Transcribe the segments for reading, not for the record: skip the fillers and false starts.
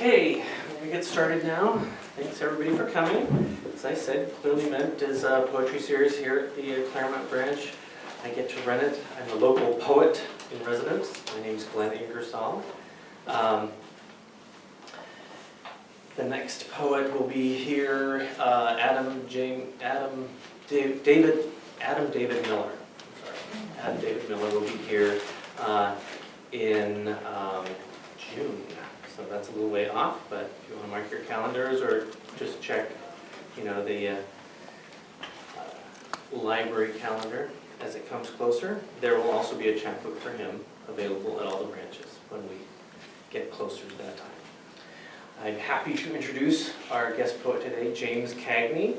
Okay, we're going to get started now. Thanks everybody for coming. As I said, Clearly Meant is a poetry series here at the Claremont branch. I get to run it. I'm a local poet in residence. My name's Glenn Ingersoll. The next poet will be here, Adam David Miller. I'm sorry. Adam David Miller will be here in June. So that's a little way off, but if you want to mark your calendars or just check, the library calendar as it comes closer. There will also be a chapbook for him available at all the branches when we get closer to that time. I'm happy to introduce our guest poet today, James Cagney.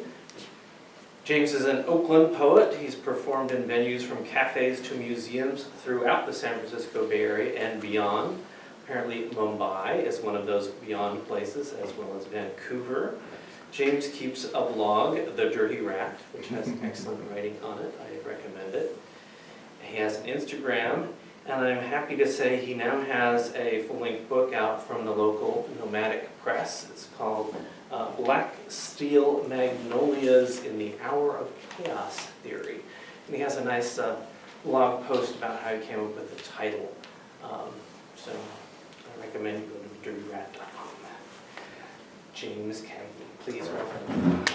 James is an Oakland poet. He's performed in venues from cafes to museums throughout the San Francisco Bay Area and beyond. Apparently Mumbai is one of those beyond places, as well as Vancouver. James keeps a blog, The Dirty Rat, which has excellent writing on it. I recommend it. He has an Instagram, and I'm happy to say he now has a full-length book out from the local nomadic press. It's called Black Steel Magnolias in the Hour of Chaos Theory. And he has a nice blog post about how he came up with the title. So I recommend you go to dirtyrat.com. James Cagney, please welcome.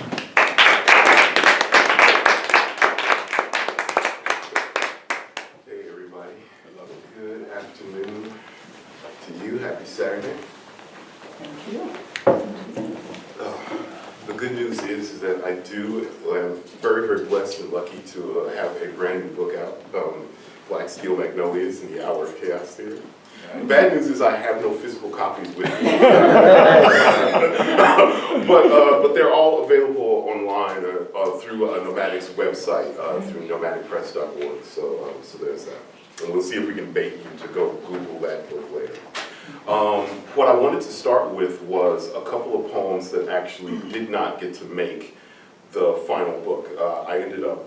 Hey everybody, good afternoon to you. Happy Saturday. Thank you. The good news is that I'm very, very blessed and lucky to have a brand new book out, Black Steel Magnolias in the Hour of Chaos Theory. The bad news is I have no physical copies with me. but they're all available online through a Nomadic's website, through nomadicpress.org. So there's that. And we'll see if we can bait you to go Google that book later. What I wanted to start with was a couple of poems that actually did not get to make the final book. I ended up,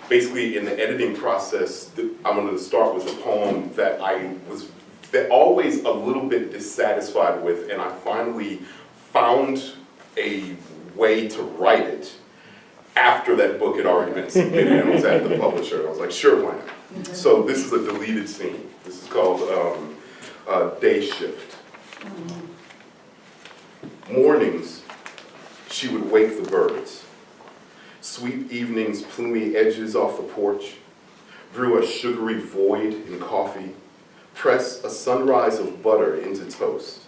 basically in the editing process, I'm going to start with a poem that I was always a little bit dissatisfied with, and I finally found a way to write it after that book had already been submitted and was at the publisher. And I was like, sure, why not? So this is a deleted scene. This is called Day Shift. Mornings, she would wake the birds, sweep evening's plumy edges off the porch, brew a sugary void in coffee, press a sunrise of butter into toast,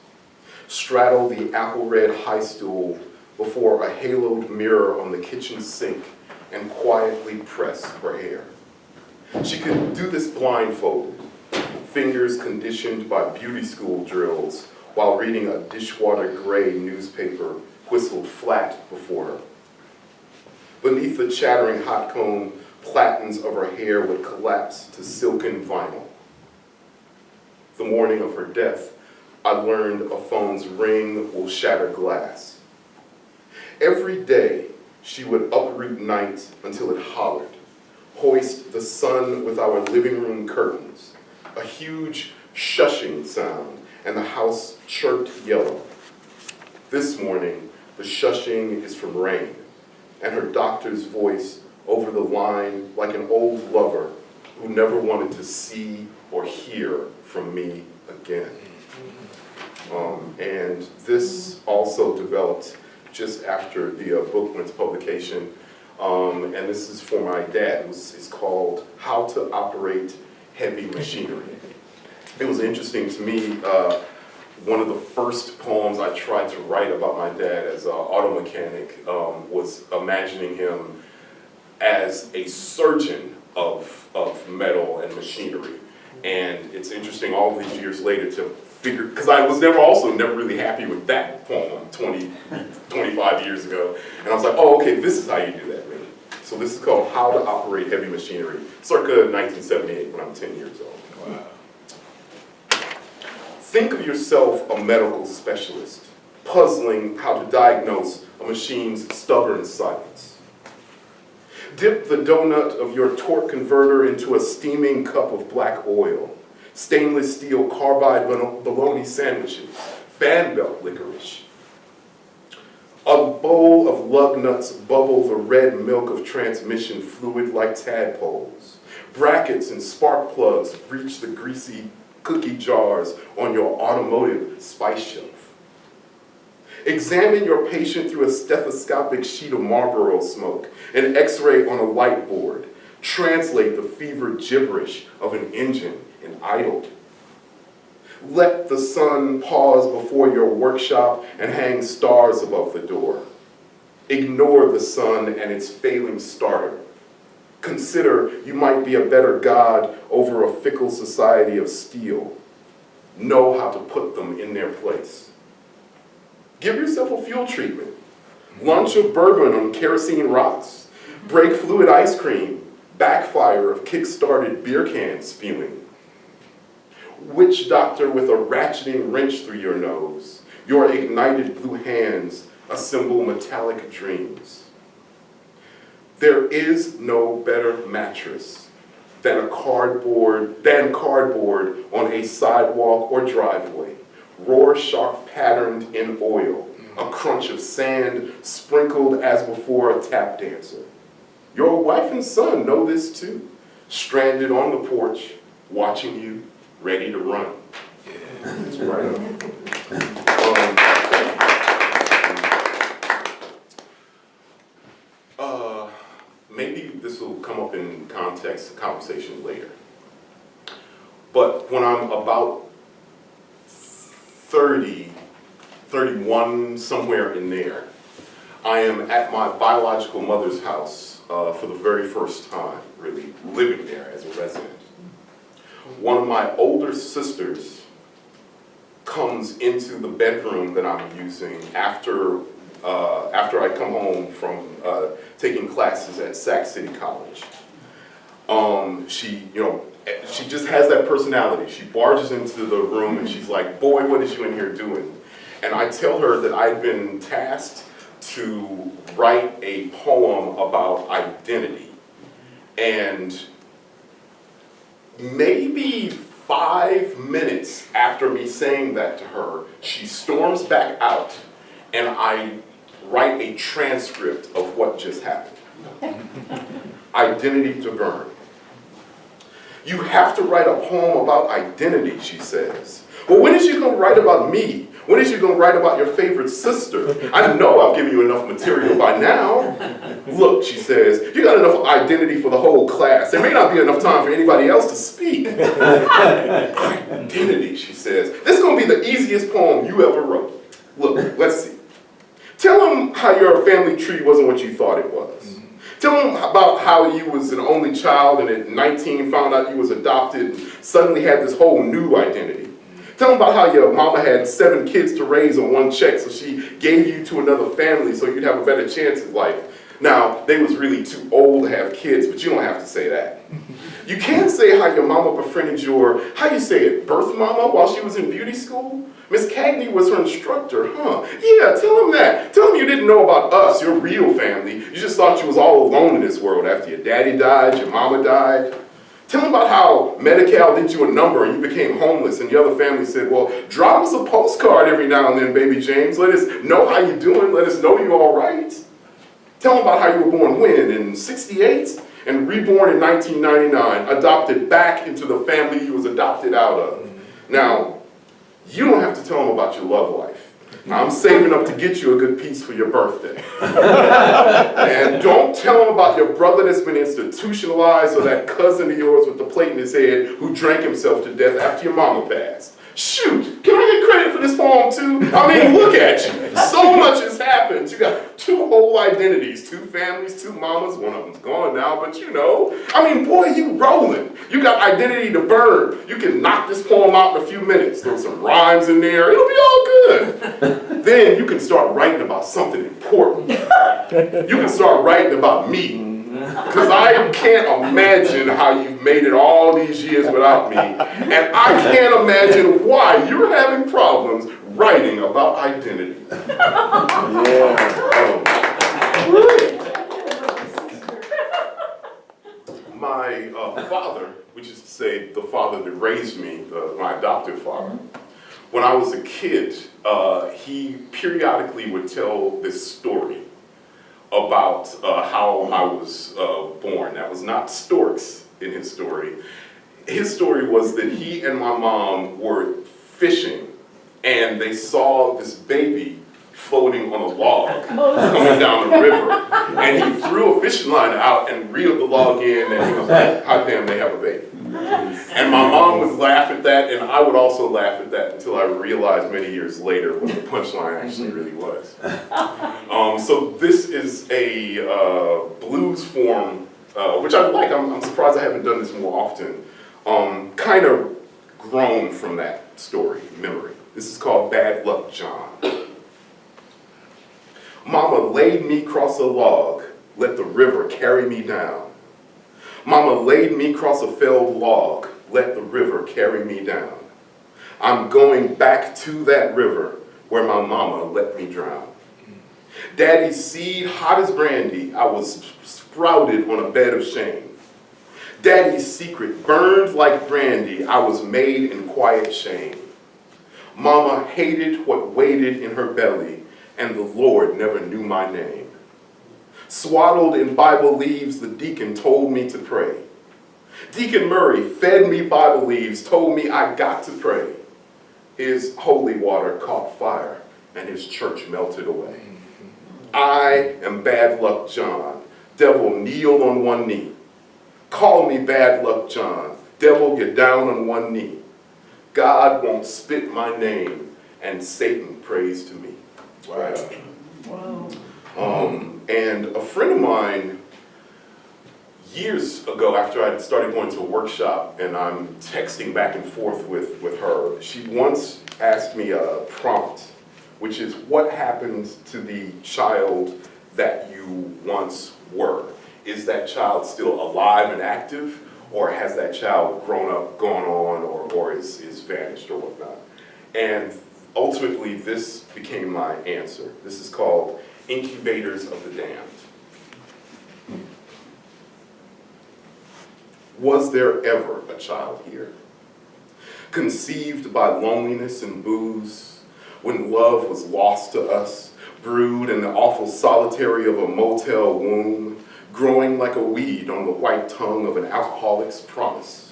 straddle the apple-red high stool before a haloed mirror on the kitchen sink, and quietly press her hair. She could do this blindfolded, fingers conditioned by beauty school drills while reading a dishwater gray newspaper whistled flat before her. Beneath the chattering hot comb, plaitons of her hair would collapse to silken vinyl. The morning of her death, I learned a phone's ring will shatter glass. Every day, she would uproot night until it hollered, hoist the sun with our living room curtains, a huge shushing sound, and the house chirped yellow. This morning, the shushing is from rain, and her doctor's voice over the line like an old lover who never wanted to see or hear from me again. And this also developed just after the book went to publication, and this is for my dad. It's called How to Operate Heavy Machinery. It was interesting to me. One of the first poems I tried to write about my dad as an auto mechanic was imagining him as a surgeon of metal and machinery. And it's interesting all these years later to figure, because I was never really happy with that poem 25 years ago. And I was like, oh, okay, this is how you do that, man. So this is called How to Operate Heavy Machinery, circa 1978 when I'm 10 years old. Wow. Think of yourself a medical specialist, puzzling how to diagnose a machine's stubborn silence. Dip the donut of your torque converter into a steaming cup of black oil. Stainless steel carbide bologna sandwiches fan belt licorice. A bowl of lug nuts bubble the red milk of transmission fluid like tadpoles. Brackets and spark plugs breach the greasy cookie jars on your automotive spice shelf. Examine your patient through a stethoscopic sheet of Marlboro smoke, an x-ray on a light board. Translate the fevered gibberish of an engine in idle. Let the sun pause before your workshop and hang stars above the door. Ignore the sun and its failing starter. Consider you might be a better God over a fickle society of steel. Know how to put them in their place. Give yourself a fuel treatment. Lunch of bourbon on kerosene rocks. Brake fluid ice cream. Backfire of kick-started beer can spewing. Witch doctor with a ratcheting wrench through your nose. Your ignited blue hands assemble metallic dreams. There is no better mattress than cardboard on a sidewalk or driveway. Rorschach patterned in oil, a crunch of sand sprinkled as before a tap dancer. Your wife and son know this too, stranded on the porch, watching you, ready to run. That's right up. Maybe this will come up in conversation later. But when I'm about 30, 31, somewhere in there, I am at my biological mother's house for the very first time, really living there as a resident. One of my older sisters comes into the bedroom that I'm using after I come home from taking classes at Sac City College. She just has that personality. She barges into the room and she's like, "Boy, what is you in here doing?" And I tell her that I'd been tasked to write a poem about identity. And maybe 5 minutes after me saying that to her, she storms back out and I write a transcript of what just happened. Identity to burn. You have to write a poem about identity, she says. Well, when is you going to write about me? When is you going to write about your favorite sister? I know I've given you enough material by now. Look, she says, you got enough identity for the whole class. There may not be enough time for anybody else to speak. Identity, she says. This is going to be the easiest poem you ever wrote. Look, let's see. Tell them how your family tree wasn't what you thought it was. Tell them about how you was an only child and at 19 found out you was adopted and suddenly had this whole new identity. Tell them about how your mama had 7 kids to raise on one check, so she gave you to another family so you'd have a better chance at life. Now, they was really too old to have kids, but you don't have to say that. You can't say how your mama befriended your, how you say it, birth mama while she was in beauty school? Miss Cagney was her instructor, huh? Yeah, tell them that. Tell them you didn't know about us, your real family. You just thought you was all alone in this world after your daddy died, your mama died. Tell them about how Medi-Cal did you a number and you became homeless and the other family said, well, drop us a postcard every now and then, baby James. Let us know how you're doing. Let us know you're all right. Tell them about how you were born when? In 68? And reborn in 1999, adopted back into the family you was adopted out of. Now, you don't have to tell them about your love life. I'm saving up to get you a good piece for your birthday. And don't tell them about your brother that's been institutionalized or that cousin of yours with the plate in his head who drank himself to death after your mama passed. Shoot, can I get credit for this poem too? I mean, look at you. So much has happened. You got 2 whole identities, 2 families, 2 mamas. One of them's gone now, but you know. I mean, boy, you rolling. You got identity to burn. You can knock this poem out in a few minutes. Throw some rhymes in there. It'll be all good. Then you can start writing about something important. You can start writing about me. Because I can't imagine how you've made it all these years without me. And I can't imagine why you're having problems writing about identity. My father, which is to say the father that raised me, my adoptive father, when I was a kid, he periodically would tell this story about how I was born. That was not storks in his story. His story was that he and my mom were fishing and they saw this baby floating on a log coming down the river. And he threw a fishing line out and reeled the log in, and he was like, "Hot damn, they have a baby." And my mom would laugh at that, and I would also laugh at that until I realized many years later what the punchline actually really was. So this is a blues form, which I like. I'm surprised I haven't done this more often. Kind of grown from that story, memory. This is called Bad Luck John. Mama laid me cross a log, let the river carry me down. Mama laid me cross a felled log, let the river carry me down. I'm going back to that river where my mama let me drown. Daddy's seed, hot as brandy, I was sprouted on a bed of shame. Daddy's secret burned like brandy, I was made in quiet shame. Mama hated what waited in her belly, and the Lord never knew my name. Swaddled in Bible leaves, the deacon told me to pray. Deacon Murray fed me Bible leaves, told me I got to pray. His holy water caught fire, and his church melted away. I am Bad Luck John. Devil, kneel on one knee. Call me Bad Luck John. Devil, get down on one knee. God won't spit my name, and Satan prays to me. Wow. And a friend of mine, years ago, after I started going to a workshop, and I'm texting back and forth with her, she once asked me a prompt, which is, what happens to the child that you once were? Is that child still alive and active, or has that child grown up, gone on, or is vanished or whatnot? And ultimately, this became my answer. This is called Incubators of the Damned. Was there ever a child here? Conceived by loneliness and booze, when love was lost to us, brewed in the awful solitary of a motel womb, growing like a weed on the white tongue of an alcoholic's promise?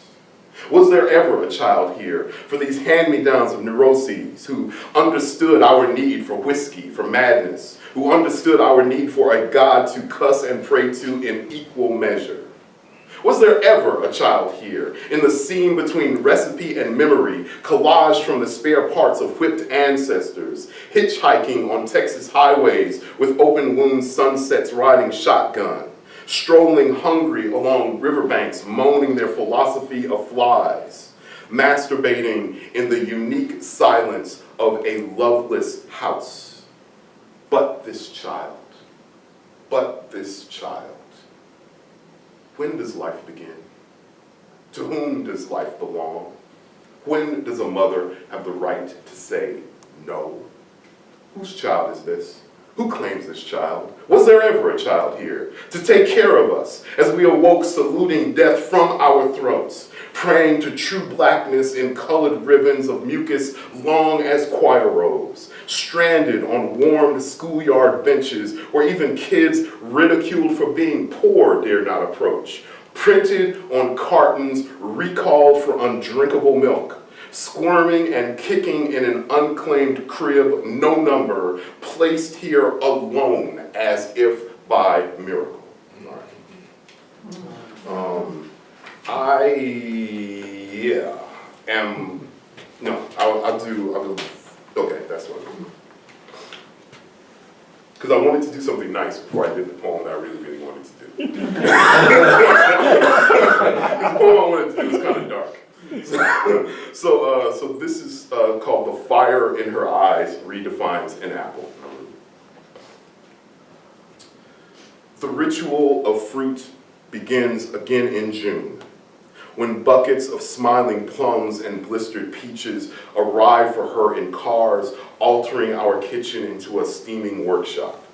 Was there ever a child here for these hand-me-downs of neuroses who understood our need for whiskey, for madness, who understood our need for a God to cuss and pray to in equal measure? Was there ever a child here in the seam between recipe and memory, collaged from the spare parts of whipped ancestors, hitchhiking on Texas highways with open wound sunsets riding shotgun, strolling hungry along riverbanks, moaning their philosophy of flies, masturbating in the unique silence of a loveless house? But this child, when does life begin? To whom does life belong? When does a mother have the right to say no? Whose child is this? Who claims this child? Was there ever a child here to take care of us as we awoke saluting death from our throats, praying to true blackness in colored ribbons of mucus long as choir robes, stranded on warmed schoolyard benches where even kids ridiculed for being poor dare not approach, printed on cartons, recalled for undrinkable milk, squirming and kicking in an unclaimed crib, no number, placed here alone as if by miracle. Okay, that's what I'm doing. Because I wanted to do something nice before I did the poem that I really, really wanted to do. The poem I wanted to do is kind of dark. So this is called The Fire in Her Eyes Redefines an Apple. The ritual of fruit begins again in June, when buckets of smiling plums and blistered peaches arrive for her in cars, altering our kitchen into a steaming workshop.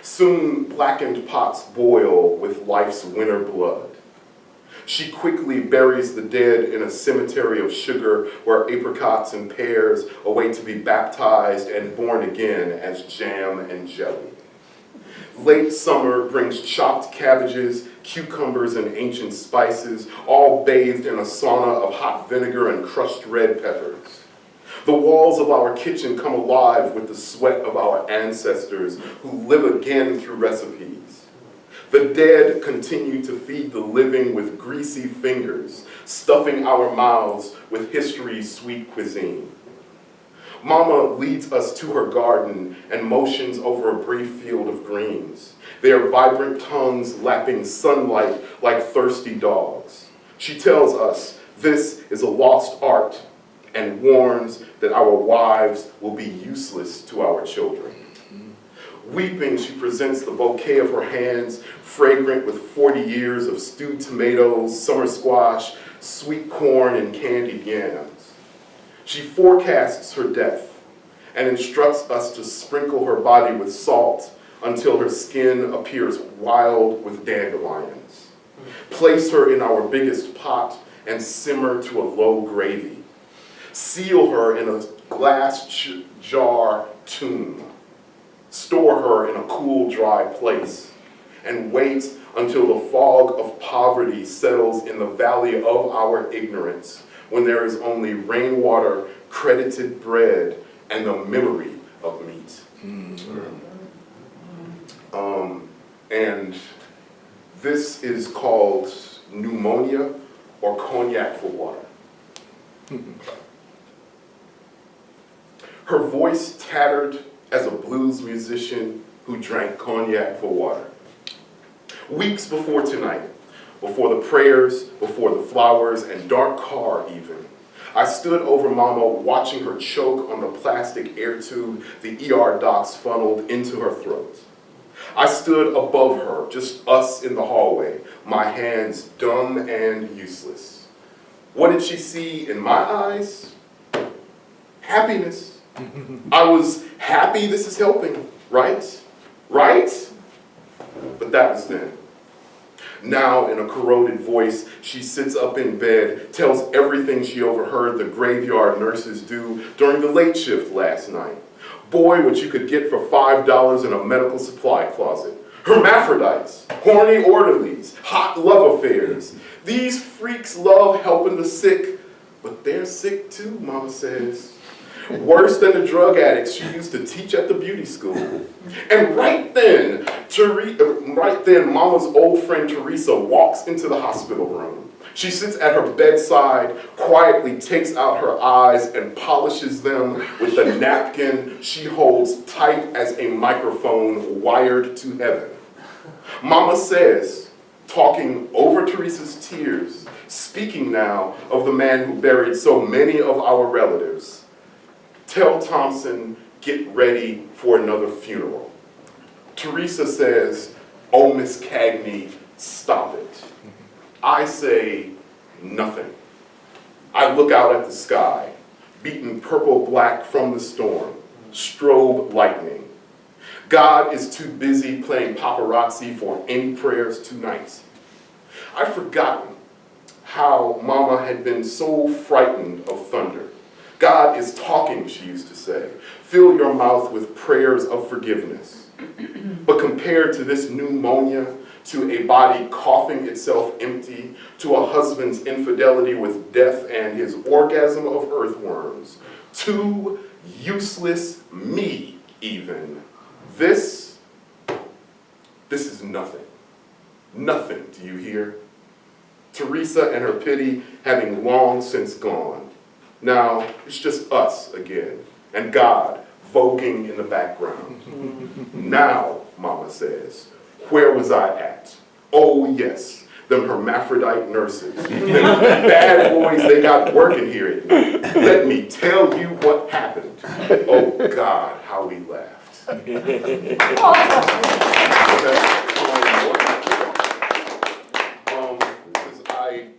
Soon blackened pots boil with life's winter blood. She quickly buries the dead in a cemetery of sugar where apricots and pears await to be baptized and born again as jam and jelly. Late summer brings chopped cabbages, cucumbers, and ancient spices, all bathed in a sauna of hot vinegar and crushed red peppers. The walls of our kitchen come alive with the sweat of our ancestors who live again through recipes. The dead continue to feed the living with greasy fingers, stuffing our mouths with history's sweet cuisine. Mama leads us to her garden and motions over a brief field of greens, their vibrant tongues lapping sunlight like thirsty dogs. She tells us this is a lost art and warns that our wives will be useless to our children. Weeping, she presents the bouquet of her hands, fragrant with 40 years of stewed tomatoes, summer squash, sweet corn, and candied yams. She forecasts her death and instructs us to sprinkle her body with salt until her skin appears wild with dandelions. Place her in our biggest pot and simmer to a low gravy. Seal her in a glass jar tomb. Store her in a cool, dry place, and wait until the fog of poverty settles in the valley of our ignorance, when there is only rainwater, credited bread, and the memory of meat. And this is called pneumonia or cognac for water. Her voice tattered as a blues musician who drank cognac for water. Weeks before tonight, before the prayers, before the flowers, and dark car even, I stood over Mama watching her choke on the plastic air tube the ER docs funneled into her throat. I stood above her, just us in the hallway, my hands dumb and useless. What did she see in my eyes? Happiness. I was happy this is helping, right? Right? But that was then. Now, in a corroded voice, she sits up in bed, tells everything she overheard the graveyard nurses do during the late shift last night. Boy, what you could get for $5 in a medical supply closet. Hermaphrodites, horny orderlies, hot love affairs. These freaks love helping the sick, but they're sick too, Mama says. Worse than the drug addicts she used to teach at the beauty school. And right then, Mama's old friend Teresa walks into the hospital room. She sits at her bedside, quietly takes out her eyes and polishes them with the napkin she holds tight as a microphone wired to heaven. Mama says, talking over Teresa's tears, speaking now of the man who buried so many of our relatives, tell Thompson, get ready for another funeral. Teresa says, oh, Miss Cagney, stop it. I say nothing. I look out at the sky, beaten purple-black from the storm, strobe lightning. God is too busy playing paparazzi for any prayers tonight. I've forgotten how Mama had been so frightened of thunder. God is talking, she used to say. Fill your mouth with prayers of forgiveness. But compared to this pneumonia, to a body coughing itself empty, to a husband's infidelity with death and his orgasm of earthworms, to useless me even, this is nothing. Nothing, do you hear? Teresa and her pity having long since gone. Now, it's just us again, and God voguing in the background. Now, Mama says, where was I at? Oh yes, them hermaphrodite nurses, them bad boys they got working here at night. Let me tell you what happened. Oh God, how we laughed.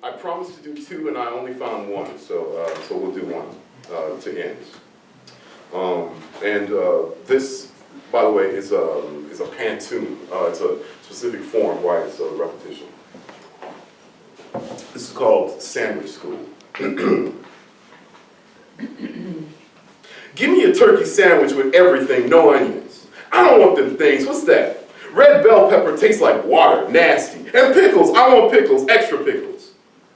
I promised to do two and I only found one, so we'll do one to end. This, by the way, is a pantoum. It's a specific form why it's a repetition. called Sandwich School. Give me a turkey sandwich with everything, no onions. I don't want them things, what's that? Red bell pepper tastes like water, nasty. And pickles, I want pickles, extra pickles.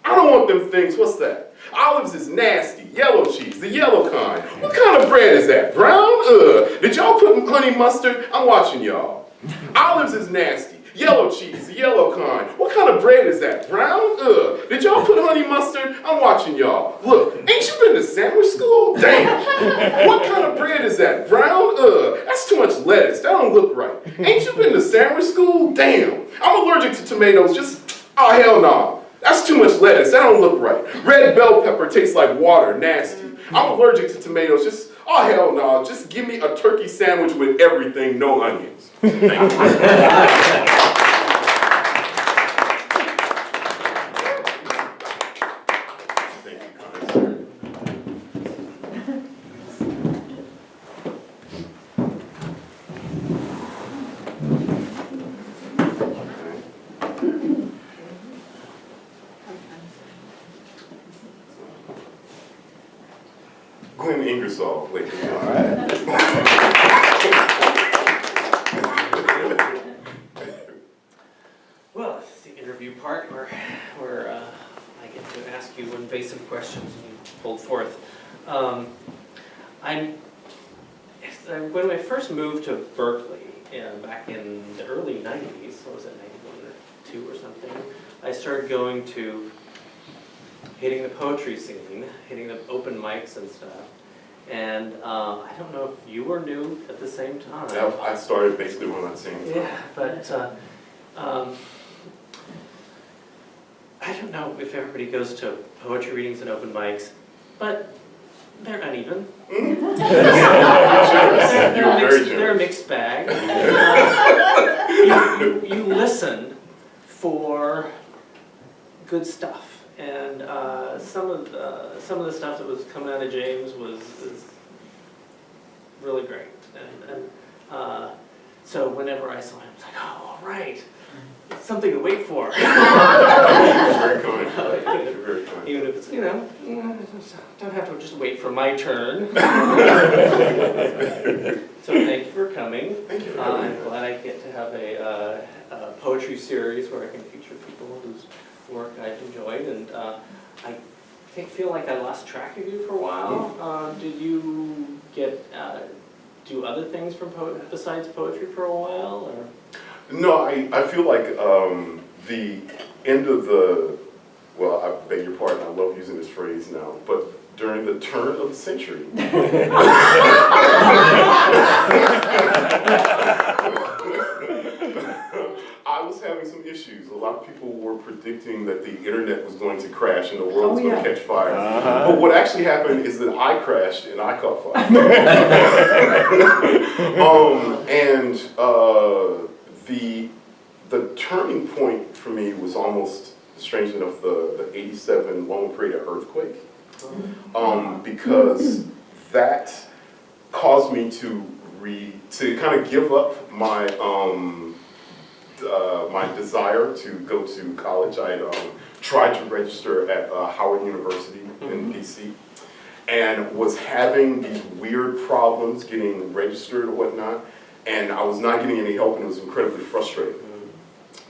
I don't want them things, what's that? Olives is nasty, yellow cheese, the yellow kind. What kind of bread is that, brown? Did y'all put honey mustard? I'm watching y'all. Olives is nasty, yellow cheese, the yellow kind. What kind of bread is that, brown? Did y'all put honey mustard? I'm watching y'all. Look, ain't you been to sandwich school? Damn. What kind of bread is that, brown? That's too much lettuce, that don't look right. Ain't you been to sandwich school? Damn. I'm allergic to tomatoes, oh hell no. That's too much lettuce, that don't look right. Red bell pepper tastes like water, nasty. I'm allergic to tomatoes, oh hell no. Just give me a turkey sandwich with everything, no onions. Thank you. Glenn Ingersoll, ladies and gentlemen. Well, this is the interview part where I get to ask you invasive questions and you pulled forth. When I first moved to Berkeley back in the early 90s, what was it, 91 or 2 or something, I started going to hitting the poetry scene, hitting the open mics and stuff. And I don't know if you were new at the same time. Yeah, I started basically around that same time. Yeah, but I don't know if everybody goes to poetry readings and open mics, but they're uneven. You're very generous. They're a mixed bag. You listen for good stuff. And some of the stuff that was coming out of James was really great, and so whenever I saw him, I was like, oh, all right, it's something to wait for. You're very kind. You're very kind. Even if it's, don't have to just wait for my turn. So thank you for coming. Thank you for having me. I'm glad I get to have a poetry series where I can feature people whose work I've enjoyed, and I feel like I lost track of you for a while. Did you get do other things from besides poetry for a while, or? No, I feel like the end of the, well, I beg your pardon, I love using this phrase now, but during the turn of the century, I was having some issues. A lot of people were predicting that the internet was going to crash and the world was going to catch fire. But what actually happened is that I crashed and I caught fire. The turning point for me was almost, strange enough, the 87 Loma Prieta earthquake. Because that caused me to kind of give up my my desire to go to college. I had tried to register at Howard University in DC, and was having these weird problems getting registered or whatnot, and I was not getting any help, and it was incredibly frustrating.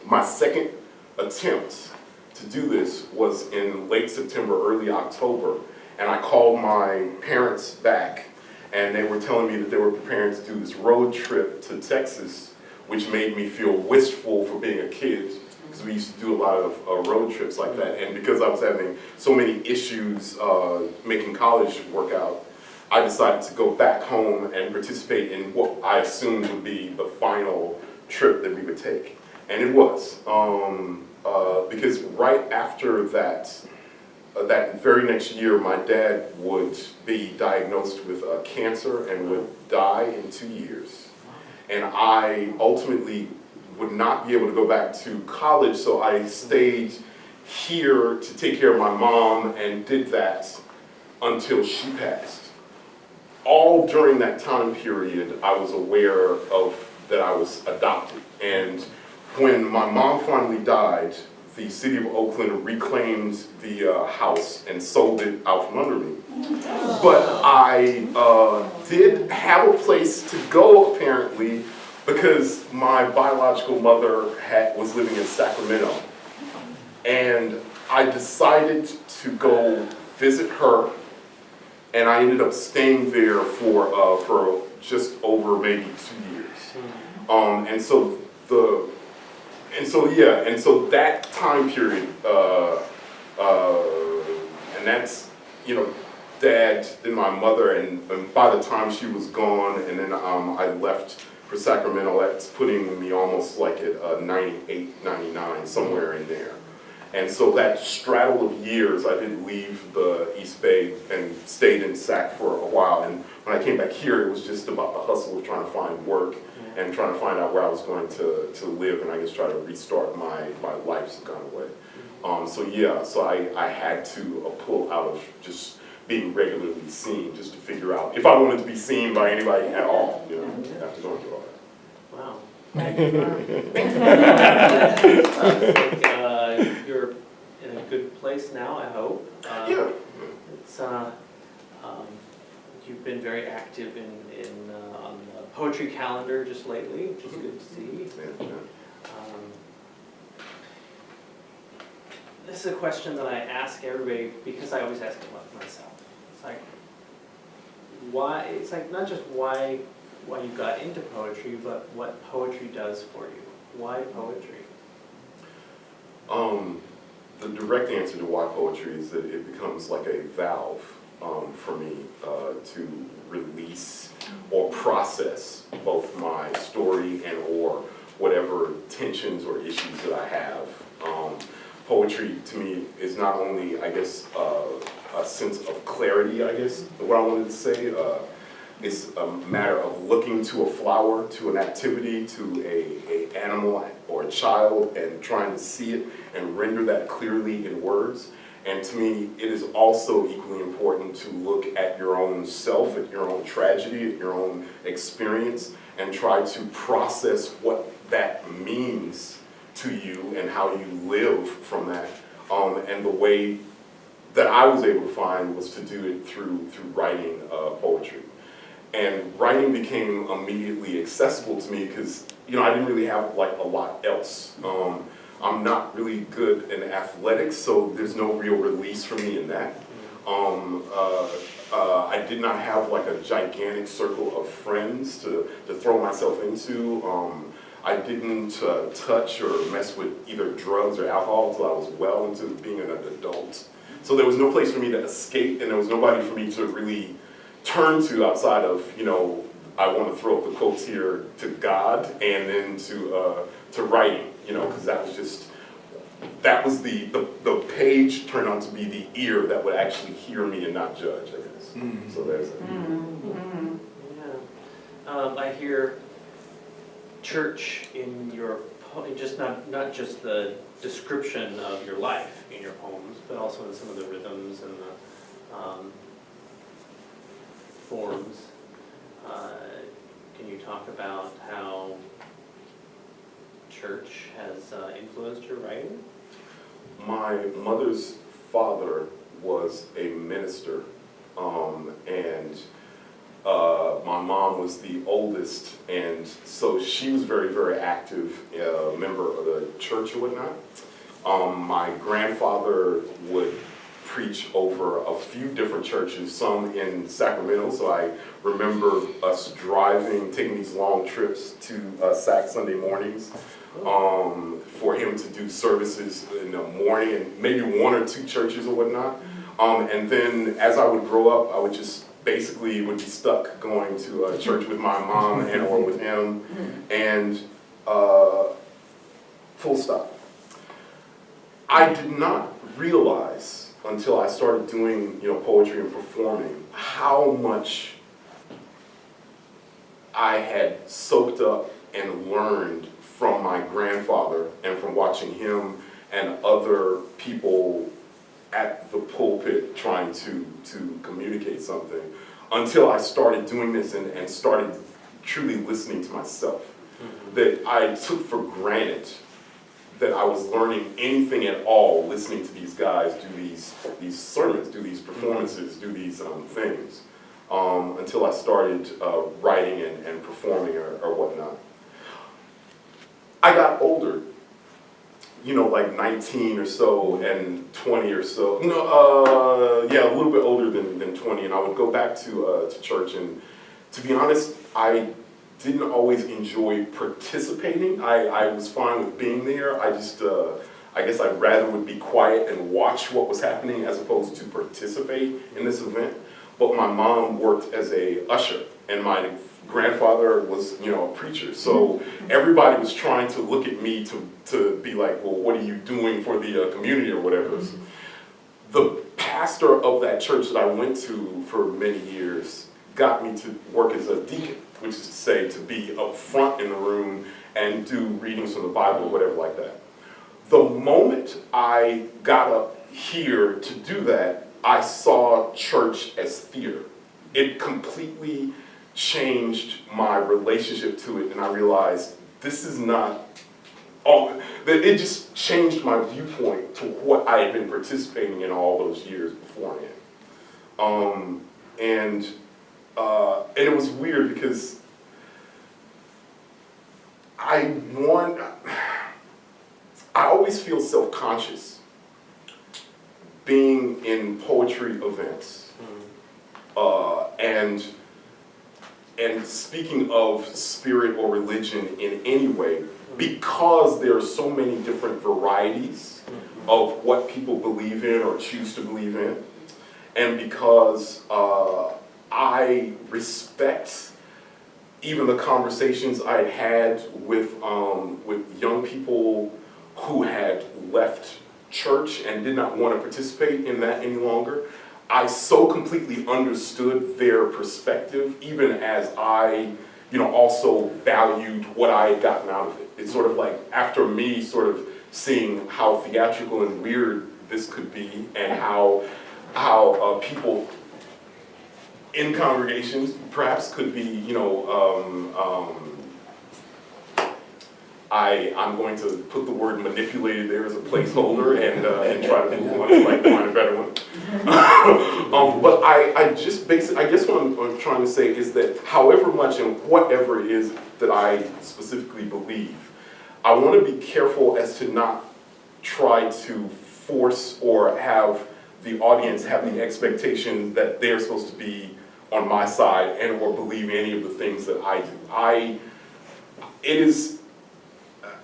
My second attempt to do this was in late September, early October, and I called my parents back, and they were telling me that they were preparing to do this road trip to Texas, which made me feel wistful for being a kid, because we used to do a lot of road trips like that. And because I was having so many issues making college work out, I decided to go back home and participate in what I assumed would be the final trip that we would take. And it was, because right after that, that very next year, my dad would be diagnosed with cancer and would die in 2 years. And I ultimately would not be able to go back to college, so I stayed here to take care of my mom and did that until she passed. All during that time period, I was aware of that I was adopted. And when my mom finally died, the city of Oakland reclaimed the house and sold it out from under me. But I did have a place to go, apparently, because my biological mother was living in Sacramento. And I decided to go visit her, and I ended up staying there for just over maybe 2 years. And so that time period, and that's, Dad, then my mother, and by the time she was gone, and then I left for Sacramento, that's putting me almost like at 98, 99, somewhere in there. And so that straddle of years, I did leave the East Bay and stayed in Sac for a while. And when I came back here, it was just about the hustle of trying to find work and trying to find out where I was going to live, and I guess try to restart my life some kind of way. So I had to pull out of just being regularly seen just to figure out if I wanted to be seen by anybody at all, after going through all that. Wow. You're in a good place now, I hope. Yeah. It's you've been very active on the poetry calendar just lately, which is good to see. Yeah. This is a question that I ask everybody because I always ask it myself. It's like why? It's like not just why you got into poetry, but what poetry does for you. Why poetry? The direct answer to why poetry is that it becomes like a valve for me to release or process both my story and or whatever tensions or issues that I have. Poetry to me is not only, I guess, a sense of clarity, I guess, what I wanted to say. It's a matter of looking to a flower, to an activity, to a animal or a child, and trying to see it and render that clearly in words. And to me, it is also equally important to look at your own self, at your own tragedy, at your own experience, and try to process what that means to you and how you live from that. And the way that I was able to find was to do it through writing poetry. And writing became immediately accessible to me because, I didn't really have like a lot else. I'm not really good in athletics, so there's no real release for me in that. I did not have like a gigantic circle of friends to throw myself into. I didn't touch or mess with either drugs or alcohol until I was well into being an adult. So there was no place for me to escape, and there was nobody for me to really turn to outside of, I want to throw up the quotes here to God, and then to writing, because that was the page turned out to be the ear that would actually hear me and not judge, I guess. Mm-hmm. So there's it. Mm-hmm. Yeah. I hear church in your just not just the description of your life in your poems, but also in some of the rhythms and the forms. Can you talk about how church has influenced your writing? My mother's father was a minister, and my mom was the oldest, and so she was very, very active member of the church or whatnot. My grandfather would preach over a few different churches, some in Sacramento, so I remember us taking these long trips to Sac Sunday mornings for him to do services in the morning, and maybe one or two churches or whatnot. And then as I would grow up, I would just basically would be stuck going to a church with my mom and or with him, and full stop. I did not realize until I started doing poetry and performing how much I had soaked up and learned from my grandfather and from watching him and other people at the pulpit trying to communicate something, until I started doing this and started truly listening to myself. Mm-hmm. That I took for granted that I was learning anything at all listening to these guys do these sermons, do these performances, do these things, until I started writing and performing or whatnot. I got older, like 19 or so and 20 or so. Yeah, a little bit older than 20, and I would go back to church, and to be honest, I didn't always enjoy participating. I was fine with being there. I guess I'd rather would be quiet and watch what was happening as opposed to participate in this event. But my mom worked as a usher, and my grandfather was, a preacher. So everybody was trying to look at me to be like, well, what are you doing for the community or whatever. The pastor of that church that I went to for many years got me to work as a deacon, which is to say to be up front in the room and do readings from the Bible or whatever like that. The moment I got up here to do that, I saw church as theater. It completely changed my relationship to it, and I realized this is not all. It just changed my viewpoint to what I had been participating in all those years beforehand. And it was weird because I always feel self-conscious being in poetry events, and speaking of spirit or religion in any way, because there are so many different varieties of what people believe in or choose to believe in, and because I respect even the conversations I had with young people who had left church and did not want to participate in that any longer. I so completely understood their perspective, even as I, also valued what I had gotten out of it. It's sort of like after me sort of seeing how theatrical and weird this could be, and how people in congregations perhaps could be, I'm going to put the word manipulated there as a placeholder and try to move on to find a better one. But I guess what I'm trying to say is that however much and whatever it is that I specifically believe, I want to be careful as to not try to force or have the audience have the expectation that they're supposed to be on my side and or believe any of the things that I do. It is,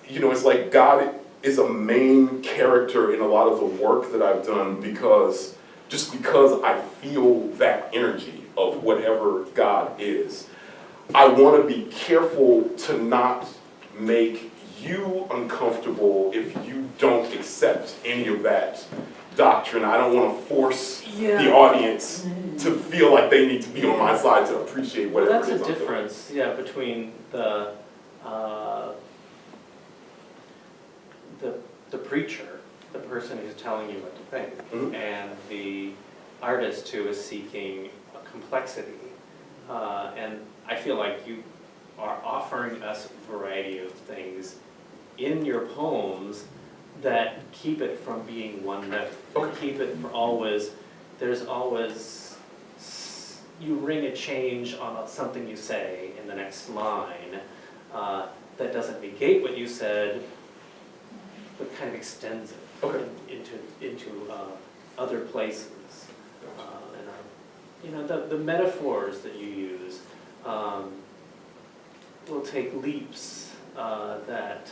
it's like God is a main character in a lot of the work that I've done because I feel that energy of whatever God is. I want to be careful to not make you uncomfortable if you don't accept any of that doctrine. I don't want to force the audience to feel like they need to be on my side to appreciate whatever it is. That's a difference, between the preacher, the person who's telling you what to think, and the artist who is seeking a complexity. And I feel like you are offering us a variety of things in your poems that keep it from being one note. Keep it for always, there's always, you ring a change on something you say in the next line that doesn't negate what you said, but kind of extends it into other places. And the metaphors that you use will take leaps that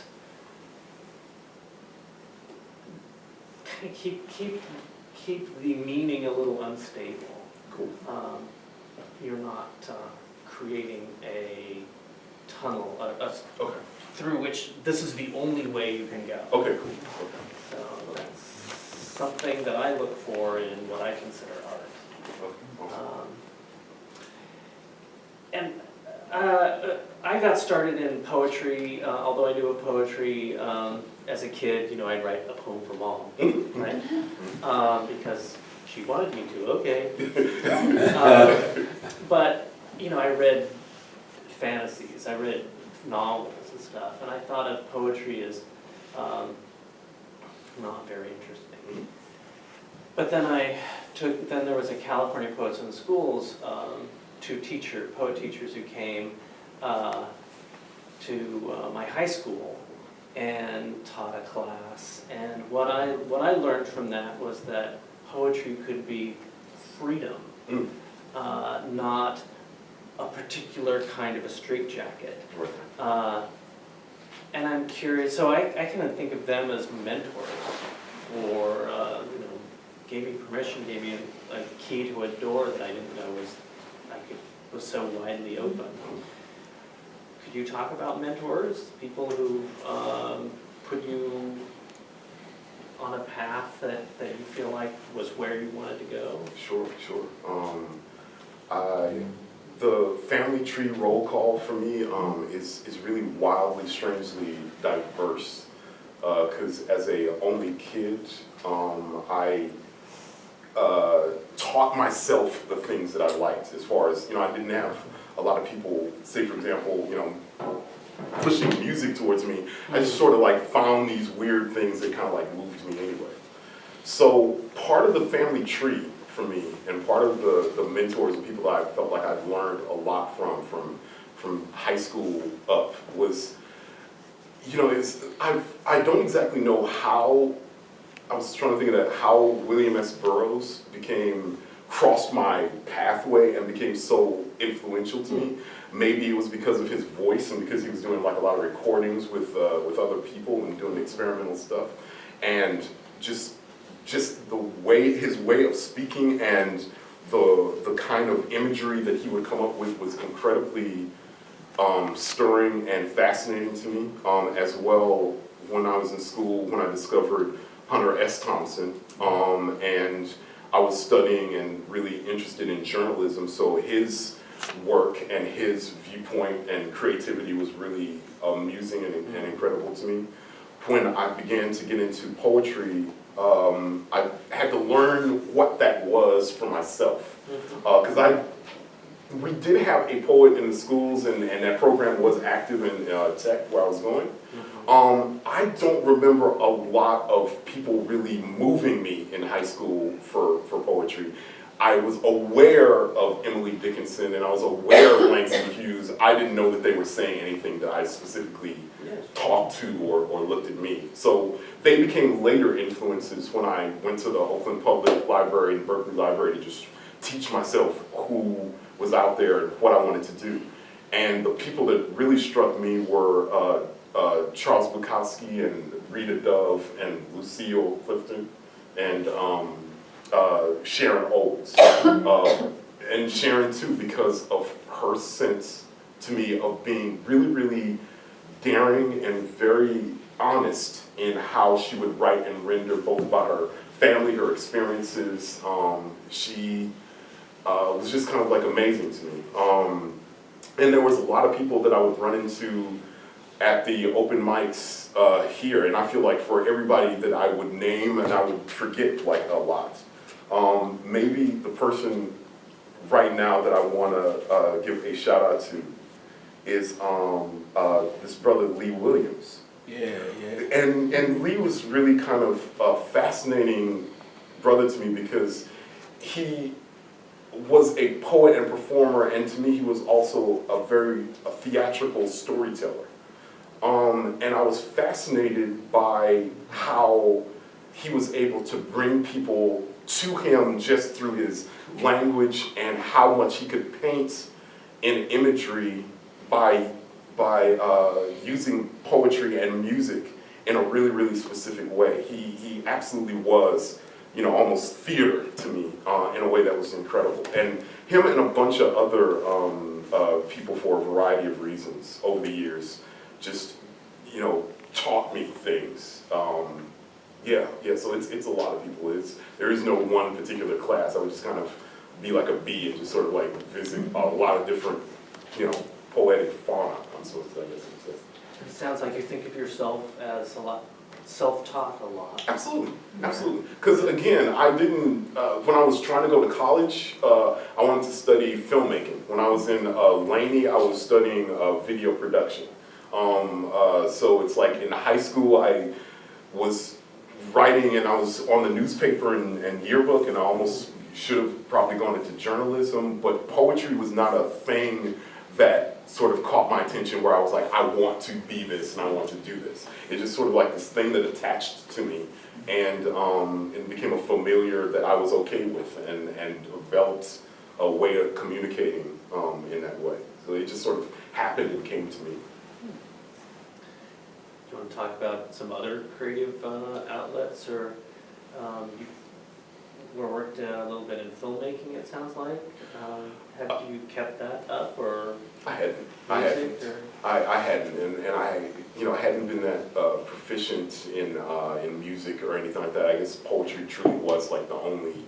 kind of keep the meaning a little unstable. Cool. You're not creating a tunnel through which this is the only way you can go. Okay, cool. Okay. So that's something that I look for in what I consider art. And I got started in poetry, although I knew poetry as a kid. I'd write a poem for mom, right? Because she wanted me to. Okay. But I read fantasies. I read novels and stuff, and I thought of poetry as not very interesting. But then then there was a California Poets in the Schools, two poet teachers who came to my high school and taught a class. And what I learned from that was that poetry could be freedom, not a particular kind of a straitjacket. Right. And I'm curious, so I kind of think of them as mentors, or gave me permission, gave me a key to a door that I didn't know was so widely open. Could you talk about mentors, people who put you on a path that you feel like was where you wanted to go? Sure. The family tree roll call for me is really wildly, strangely diverse. Because as a only kid, I taught myself the things that I liked. As far as I didn't have a lot of people say, for example, pushing music towards me. I just sort of like found these weird things that kind of like moved me anyway. So part of the family tree for me, and part of the mentors and people that I felt like I'd learned a lot from high school up was, I don't exactly know how. I was trying to think of that, how William S. Burroughs crossed my pathway and became so influential to me. Maybe it was because of his voice and because he was doing like a lot of recordings with other people and doing experimental stuff, and just his way of speaking and the kind of imagery that he would come up with was incredibly stirring and fascinating to me. As well, when I was in school, when I discovered Hunter S. Thompson, and I was studying and really interested in journalism, so his work and his viewpoint and creativity was really amusing and incredible to me. When I began to get into poetry, I had to learn what that was for myself, because we did have a poet in the schools, and that program was active in Tech where I was going. I don't remember a lot of people really moving me in high school for poetry. I was aware of Emily Dickinson and I was aware of Langston Hughes. I didn't know that they were saying anything that I specifically talked to or looked at me. So they became later influences when I went to the Oakland Public Library and Berkeley Library to just teach myself who was out there and what I wanted to do. And the people that really struck me were Charles Bukowski and Rita Dove and Lucille Clifton and Sharon Olds. And Sharon too, because of her sense to me of being really, really daring and very honest in how she would write and render both about her family, her experiences. She was just kind of like amazing to me. And there was a lot of people that I would run into at the open mics here, and I feel like for everybody that I would name and I would forget like a lot. Maybe the person right now that I want to give a shout out to is this brother Lee Williams. Yeah. And Lee was really kind of a fascinating brother to me because he was a poet and performer, and to me he was also a theatrical storyteller. And I was fascinated by how he was able to bring people to him just through his language and how much he could paint in imagery by using poetry and music in a really, really specific way. He absolutely was, almost theater to me in a way that was incredible. And him and a bunch of other people for a variety of reasons over the years just, taught me things. So it's a lot of people. There is no one particular class. I would just kind of be like a bee and just sort of like visit a lot of different, poetic fauna. I'm supposed to, It sounds like you think of yourself as a lot self-taught a lot. Absolutely. Because again, I didn't, when I was trying to go to college, I wanted to study filmmaking. When I was in Laney, I was studying video production. So it's like in high school, I was writing, and I was on the newspaper and yearbook, and I almost should have probably gone into journalism, but poetry was not a thing that sort of caught my attention where I was like, I want to be this and I want to do this. It's just sort of like this thing that attached to me, and it became a familiar that I was okay with, and developed a way of communicating in that way. So it just sort of happened and came to me. Do you want to talk about some other creative outlets, or you worked a little bit in filmmaking, it sounds like. Have you kept that up, or I hadn't. music, or? I hadn't, and I, I hadn't been that proficient in music or anything like that. I guess poetry truly was like the only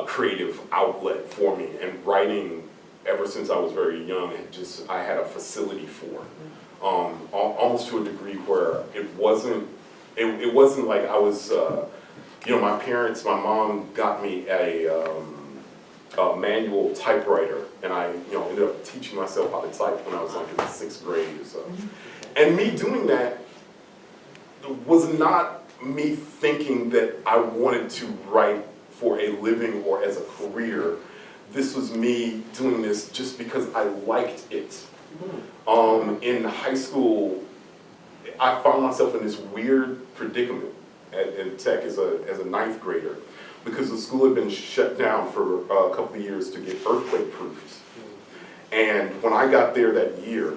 creative outlet for me, and writing, ever since I was very young, I had a facility for, almost to a degree where it wasn't like I was, my mom got me a manual typewriter, and I, ended up teaching myself how to type when I was like in the 6th grade or so. And me doing that was not me thinking that I wanted to write for a living or as a career. This was me doing this just because I liked it. In high school, I found myself in this weird predicament in tech as a 9th grader, because the school had been shut down for a couple of years to get earthquake proofs. And when I got there that year,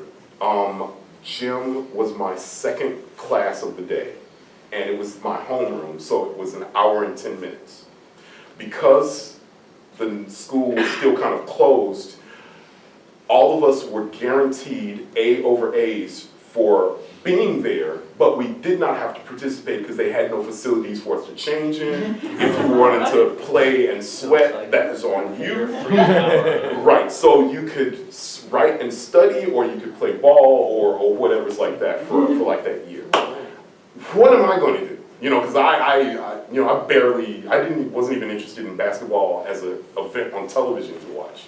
gym was my 2nd class of the day, and it was my homeroom, so it was an hour and 10 minutes. Because the school was still kind of closed, all of us were guaranteed A over A's for being there, but we did not have to participate because they had no facilities for us to change in. If you wanted to play and sweat, that was on you. Right, so you could write and study, or you could play ball, or whatever's like that for like that year. What am I going to do? Because I wasn't even interested in basketball as an event on television to watch.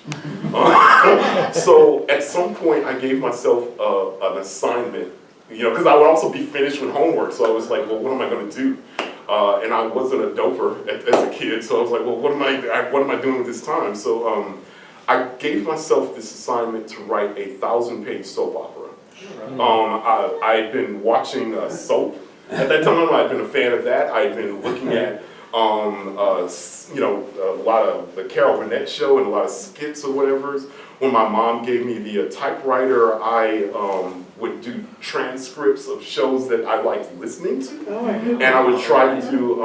So at some point I gave myself an assignment, because I would also be finished with homework, so I was like, well, what am I going to do? And I wasn't a doper as a kid, so I was like, well, what am I doing with this time? So I gave myself this assignment to write a 1,000-page soap opera. I'd been watching soap. At that time, I'd been a fan of that. I'd been looking at, a lot of the Carol Burnett show and a lot of skits or whatever. When my mom gave me the typewriter, I would do transcripts of shows that I liked listening to, and I would try to do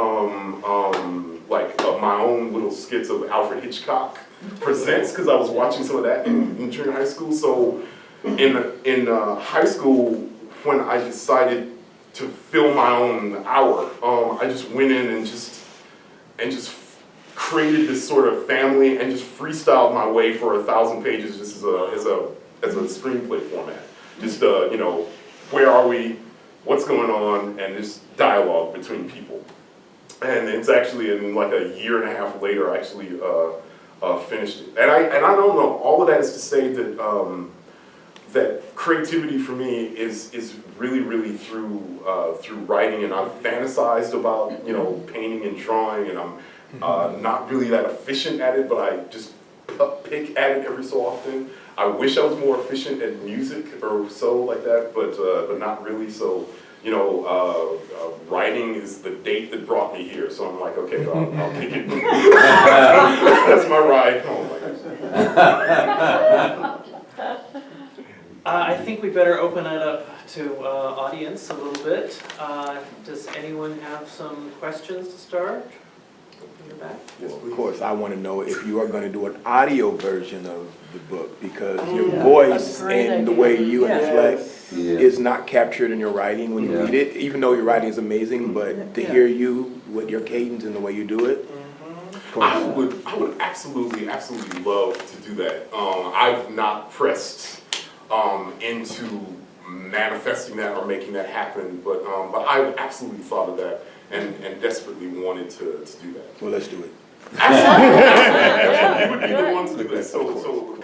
my own little skits of Alfred Hitchcock Presents, because I was watching some of that in junior high school. So in high school, when I decided to fill my own hour, I just went in and just created this sort of family and just freestyled my way for 1,000 pages just as a screenplay format. Just where are we, what's going on, and this dialogue between people. And it's actually in like a year and a half later I actually finished it. And I don't know, all of that is to say that that creativity for me is really through writing, and I've fantasized about painting and drawing, and I'm not really that efficient at it, but I just pick at it every so often. I wish I was more efficient at music or so like that, but not really. So writing is the date that brought me here. So I'm like, okay, I'll kick it. That's my ride home, I guess. I think we better open it up to audience a little bit. Does anyone have some questions to start? Open your back. Yes, Well, please. of course, I want to know if you are going to do an audio version of the book, because your voice and the way you inflect is not captured in your writing when you read it, even though your writing is amazing, but to hear you with your cadence and the way you do it. I would absolutely love to do that. I've not pressed into manifesting that or making that happen, but I absolutely thought of that and desperately wanted to do that. Well, let's do it. Absolutely. You would be the one to do that. So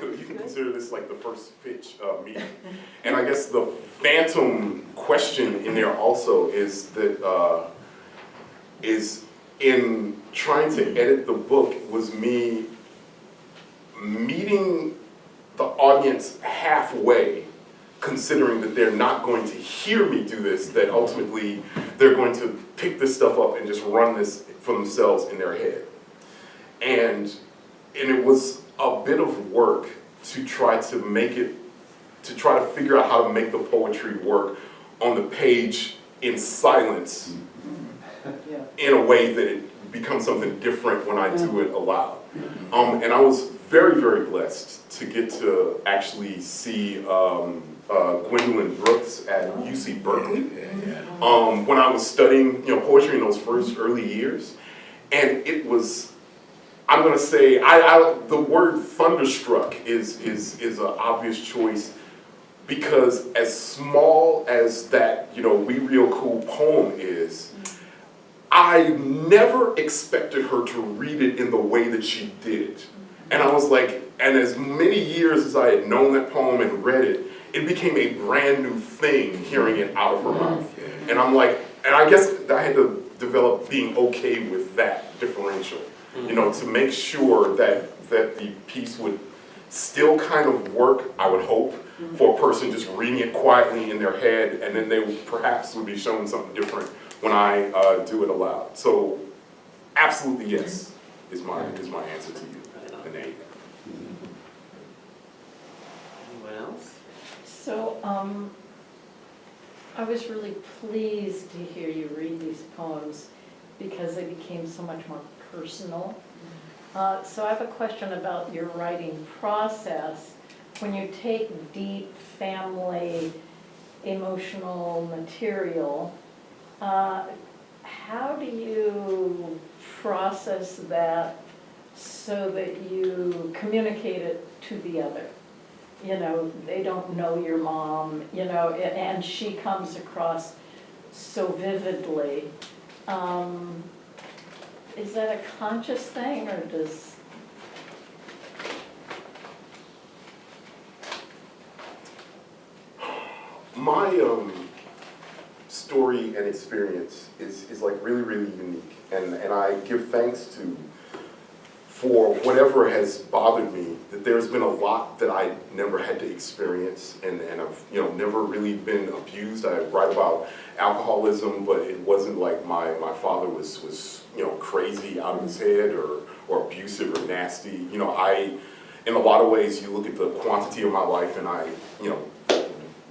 you can consider this like the first pitch meeting. And I guess the phantom question in there also is that is in trying to edit the book was me meeting the audience halfway, considering that they're not going to hear me do this, that ultimately they're going to pick this stuff up and just run this for themselves in their head. And it was a bit of work to try to figure out how to make the poetry work on the page in silence in a way that it becomes something different when I do it aloud. And I was very, very blessed to get to actually see Gwendolyn Brooks at UC Berkeley when I was studying poetry in those first early years. And it was, I'm going to say, the word thunderstruck is an obvious choice, because as small as that We Real Cool poem is, I never expected her to read it in the way that she did. And I was like, and as many years as I had known that poem and read it, it became a brand new thing hearing it out of her mouth. And I'm like, and I guess I had to develop being okay with that differential, to make sure that the piece would still kind of work, I would hope, for a person just reading it quietly in their head, and then they perhaps would be shown something different when I do it aloud. So, absolutely yes, is my answer to you, Anais. Anyone else? So, I was really pleased to hear you read these poems because they became so much more personal. So I have a question about your writing process. When you take deep family, emotional material, how do you process that so that you communicate it to the other? They don't know your mom, and she comes across so vividly. Is that a conscious thing, or does... My story and experience is like really, really unique, and I give thanks for whatever has bothered me, that there's been a lot that I never had to experience, and I've never really been abused. I write about alcoholism, but it wasn't like my father was crazy out of his head or abusive or nasty. I, in a lot of ways, you look at the quantity of my life, and I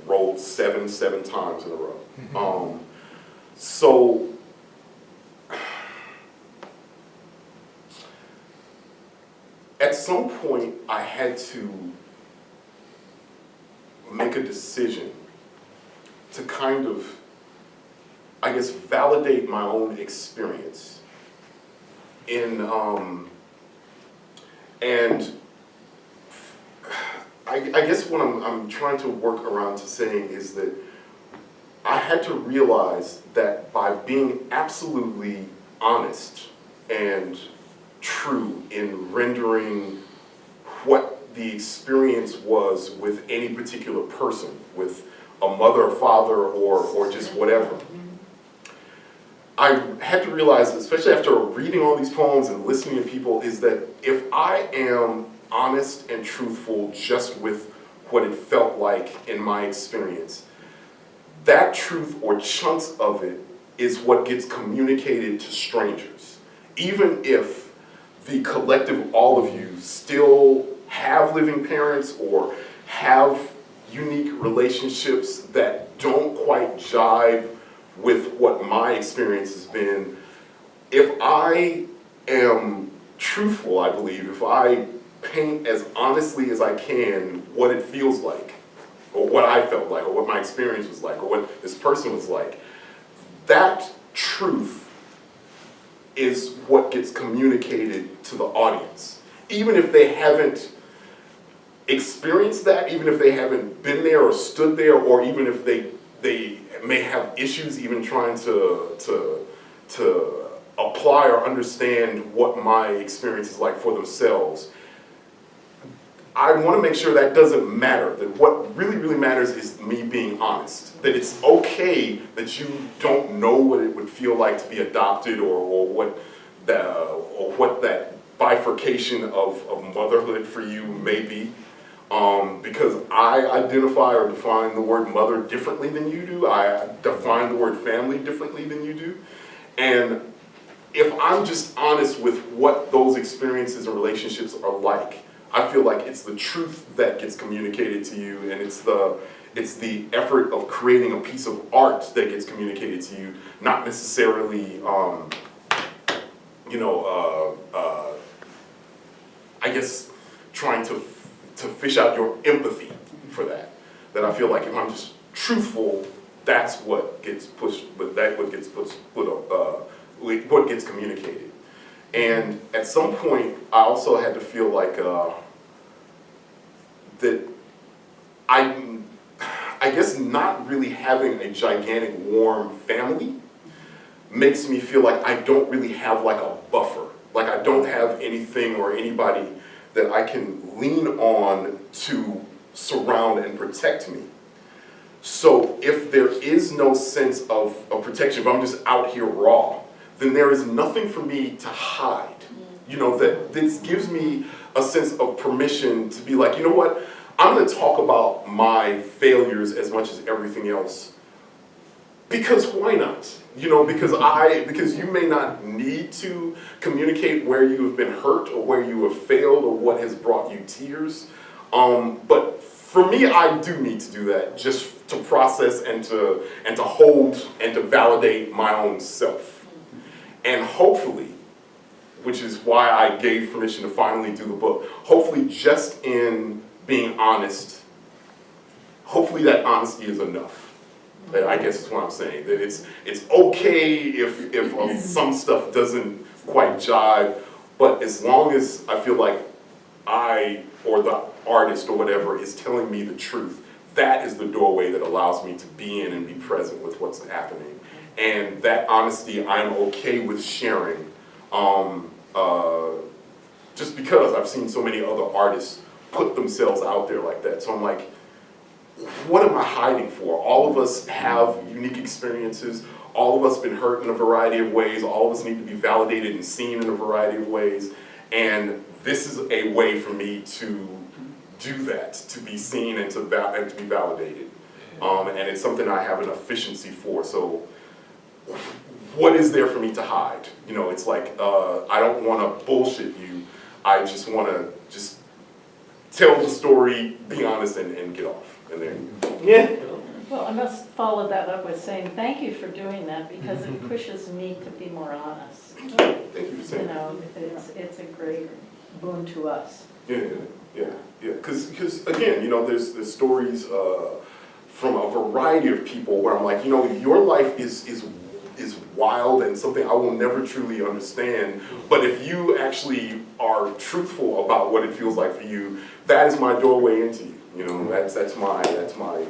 rolled seven times in a row. So at some point, I had to make a decision to kind of, I guess, validate my own experience. And I guess what I'm trying to work around to saying is that I had to realize that by being absolutely honest and true in rendering what the experience was with any particular person, with a mother or father or just whatever, I had to realize, especially after reading all these poems and listening to people, is that if I am honest and truthful just with what it felt like in my experience, that truth or chunks of it is what gets communicated to strangers. Even if the collective all of you still have living parents or have unique relationships that don't quite jive with what my experience has been, if I am truthful, I believe, if I paint as honestly as I can what it feels like, or what I felt like, or what my experience was like, or what this person was like, that truth is what gets communicated to the audience. Even if they haven't experienced that, even if they haven't been there or stood there, or even if they may have issues even trying to apply or understand what my experience is like for themselves, I want to make sure that doesn't matter, that what really, really matters is me being honest. That it's okay that you don't know what it would feel like to be adopted or what that bifurcation of motherhood for you may be. Because I identify or define the word mother differently than you do. I define the word family differently than you do. And if I'm just honest with what those experiences and relationships are like, I feel like it's the truth that gets communicated to you, and it's the effort of creating a piece of art that gets communicated to you, not necessarily, I guess, trying to fish out your empathy for that. That I feel like if I'm just truthful, that's what gets pushed, but that what gets what gets communicated. And at some point, I also had to feel like that I guess not really having a gigantic warm family makes me feel like I don't really have like a buffer. Like I don't have anything or anybody that I can lean on to surround and protect me. So if there is no sense of protection, if I'm just out here raw, then there is nothing for me to hide. You know, that this gives me a sense of permission to be like, you know what, I'm gonna talk about my failures as much as everything else. Because why not? You know, because you may not need to communicate where you have been hurt or where you have failed or what has brought you tears. But for me, I do need to do that just to process and to hold and to validate my own self. And hopefully, which is why I gave permission to finally do the book, hopefully just in being honest, hopefully that honesty is enough. I guess is what I'm saying. That it's okay if some stuff doesn't quite jive, but as long as I feel like I or the artist or whatever is telling me the truth, that is the doorway that allows me to be in and be present with what's happening. And that honesty I'm okay with sharing, just because I've seen so many other artists put themselves out there like that. So I'm like, what am I hiding for? All of us have unique experiences. All of us been hurt in a variety of ways. All of us need to be validated and seen in a variety of ways. And this is a way for me to do that, to be seen and to be validated. And it's something I have an efficiency for. So what is there for me to hide? You know, it's like, I don't want to bullshit you. I just want to just tell the story, be honest, and get off. And then, yeah. Well, I must follow that up with saying thank you for doing that, because it pushes me to be more honest. Thank you for saying that. You know, it's a great boon to us. Yeah. Because again, you know, there's stories from a variety of people where I'm like, you know, your life is wild and something I will never truly understand. But if you actually are truthful about what it feels like for you, that is my doorway into you. You know, that's my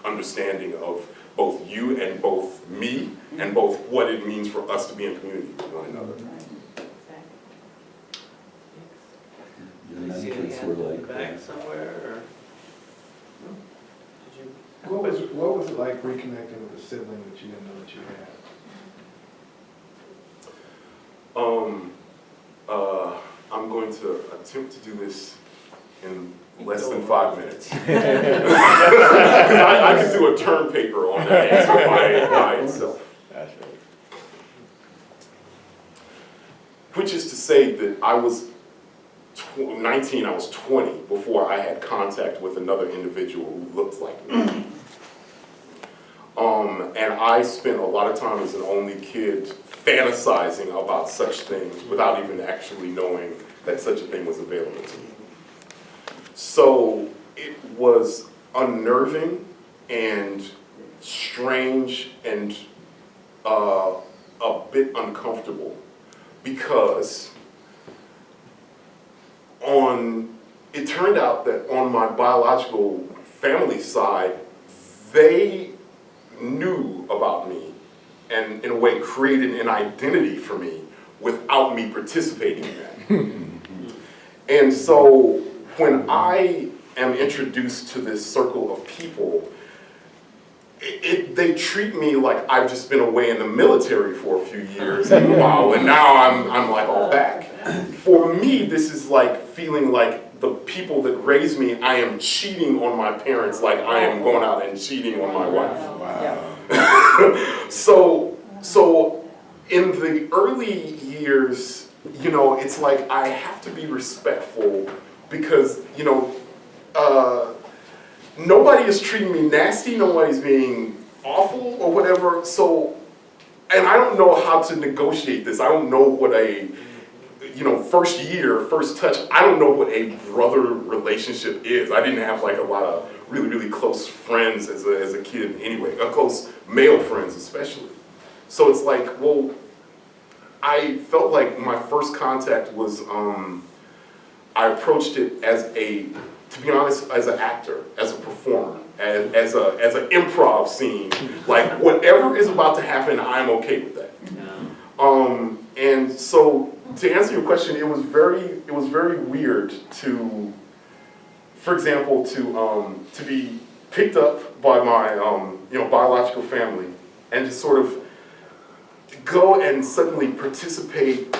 understanding of both you and both me and both what it means for us to be in community with one another. You see any hand in the back somewhere, or? No? Did you? What was it like reconnecting with a sibling that you didn't know that you had? I'm going to attempt to do this in less than 5 minutes. Because I could do a term paper on that answer by itself. That's right. Which is to say that I was 19, I was 20 before I had contact with another individual who looked like me. And I spent a lot of time as an only kid fantasizing about such things without even actually knowing that such a thing was available to me. So it was unnerving and strange and a bit uncomfortable, because it turned out that on my biological family side, they knew about me and in a way created an identity for me without me participating in that. And so when I am introduced to this circle of people, they treat me like I've just been away in the military for a few years and wow, and now I'm like all back. For me, this is like feeling like the people that raised me, I am cheating on my parents like I am going out and cheating on my wife. Wow. So in the early years, you know, it's like I have to be respectful because, you know, nobody is treating me nasty, nobody's being awful or whatever, so, and I don't know how to negotiate this. I don't know what a, you know, first year, first touch, I don't know what a brother relationship is. I didn't have like a lot of really, really close friends as a kid anyway, close male friends especially. So it's like, well, I felt like my first contact was, I approached it as a, to be honest, as an actor, as a performer, as an improv scene. Like whatever is about to happen, I'm okay with that. And so to answer your question, it was very weird to, for example, to be picked up by my you know, biological family and just sort of go and suddenly participate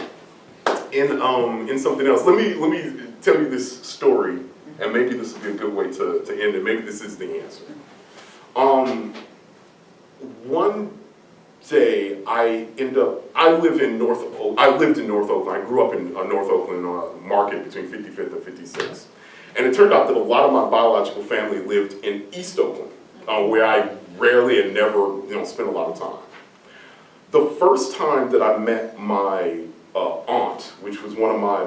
in something else. Let me tell you this story, and maybe this would be a good way to end it. Maybe this is the answer. One day I lived in North Oakland. I grew up in North Oakland market between 55th and 56th. And it turned out that a lot of my biological family lived in East Oakland, where I rarely and never, you know, spent a lot of time. The first time that I met my aunt, which was one of my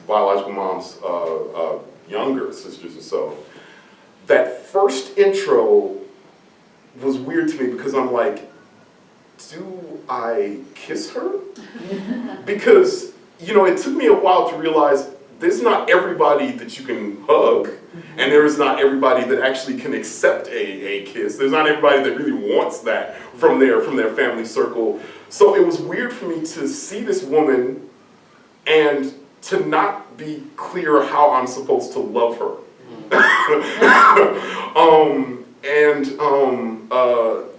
biological mom's younger sisters or so, that first intro was weird to me because I'm like, do I kiss her? Because, you know, it took me a while to realize there's not everybody that you can hug, and there is not everybody that actually can accept a kiss. There's not everybody that really wants that from their family circle. So it was weird for me to see this woman and to not be clear how I'm supposed to love her.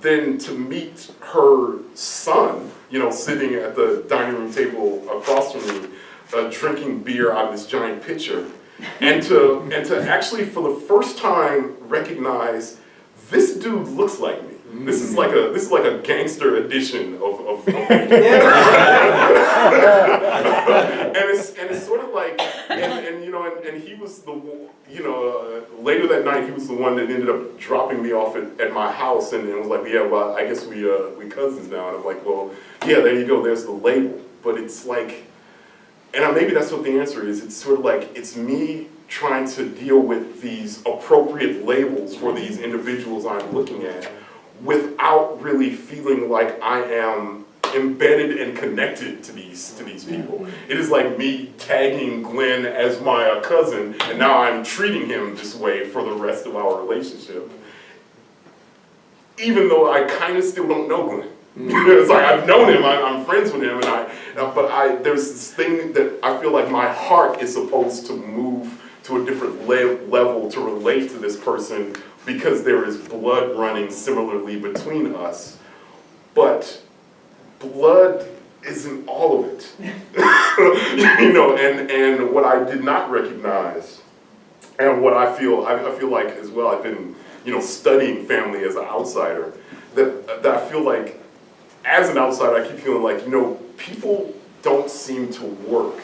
Then to meet her son, you know, sitting at the dining room table across from me, drinking beer out of this giant pitcher, and to actually for the first time recognize this dude looks like me. This is like a gangster edition of me. And it's sort of like, and you know, and he was the, you know, later that night he was the one that ended up dropping me off at my house and was like, yeah, well, I guess we cousins now. And I'm like, well, yeah, there you go, there's the label. But it's like, and maybe that's what the answer is. It's sort of like, it's me trying to deal with these appropriate labels for these individuals I'm looking at without really feeling like I am embedded and connected to these people. It is like me tagging Glenn as my cousin, and now I'm treating him this way for the rest of our relationship. Even though I kind of still don't know Glenn. It's like I've known him, I'm friends with him, but there's this thing that I feel like my heart is supposed to move to a different level to relate to this person because there is blood running similarly between us. But blood isn't all of it. You know, and what I did not recognize, and what I feel like as well, I've been, you know, studying family as an outsider, that I feel like as an outsider, I keep feeling like, you know, people don't seem to work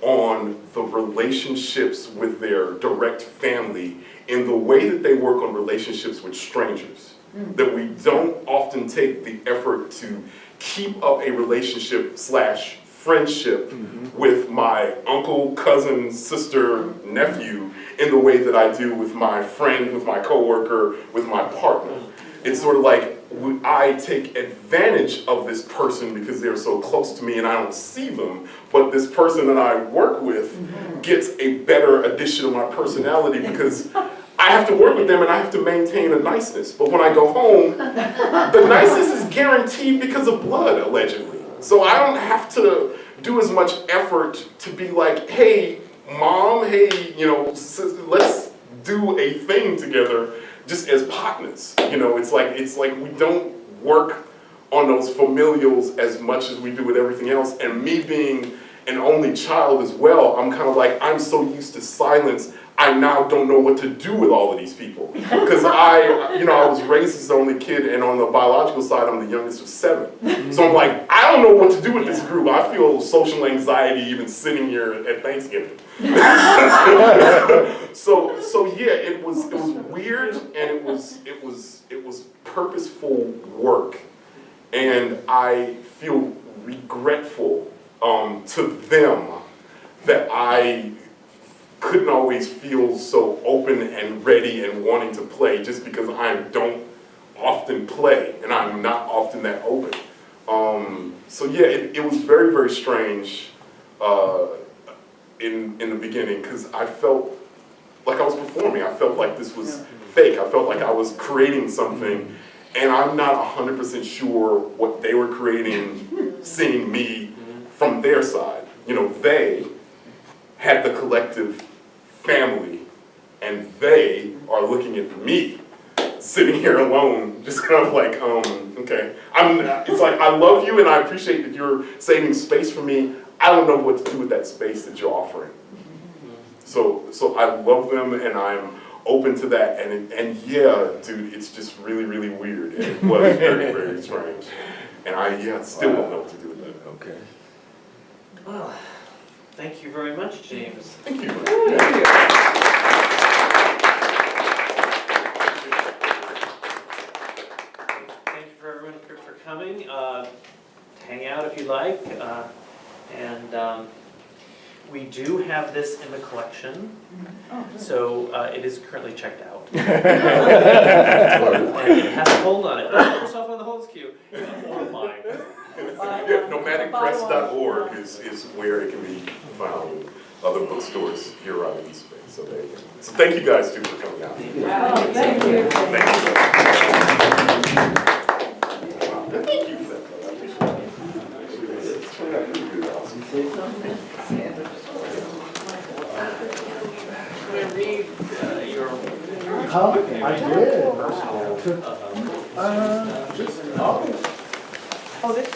on the relationships with their direct family in the way that they work on relationships with strangers. That we don't often take the effort to keep up a relationship / friendship with my uncle, cousin, sister, nephew in the way that I do with my friend, with my coworker, with my partner. It's sort of like I take advantage of this person because they're so close to me and I don't see them, but this person that I work with gets a better addition of my personality because I have to work with them and I have to maintain a niceness. But when I go home, the niceness is guaranteed because of blood, allegedly. So I don't have to do as much effort to be like, hey, Mom, hey, let's do a thing together just as partners. It's like we don't work on those familials as much as we do with everything else. And me being an only child as well, I'm kind of like, I'm so used to silence, I now don't know what to do with all of these people. Because I was raised as the only kid, and on the biological side, I'm the youngest of 7. So I'm like, I don't know what to do with this group. I feel social anxiety even sitting here at Thanksgiving. So yeah, it was weird, and it was purposeful work, and I feel regretful to them that I couldn't always feel so open and ready and wanting to play, just because I don't often play and I'm not often that open. So yeah, it was very, very strange in the beginning, because I felt like I was performing. I felt like this was fake. I felt like I was creating something, and I'm not 100% sure what they were creating, seeing me from their side. They had the collective family, and they are looking at me sitting here alone, just kind of like, okay. It's like, I love you and I appreciate that you're saving space for me. I don't know what to do with that space that you're offering. So I love them, and I'm open to that, and yeah, dude, it's just really, really weird, and it was very, very strange. And I still don't know what to do with that. Okay. Well, thank you very much, James. Thank you. Thank you for everyone for coming. Hang out if you like, and we do have this in the collection, so it is currently checked out. And it has a hold on it. Don't put yourself on the holds queue. Oh my. Yeah, nomadicpress.org is where it can be found in other bookstores here around the East Bay. So there you go. So thank you guys too for coming out. Thank you. Thank you for that. I'm going to read your... I did. personal, Oh, this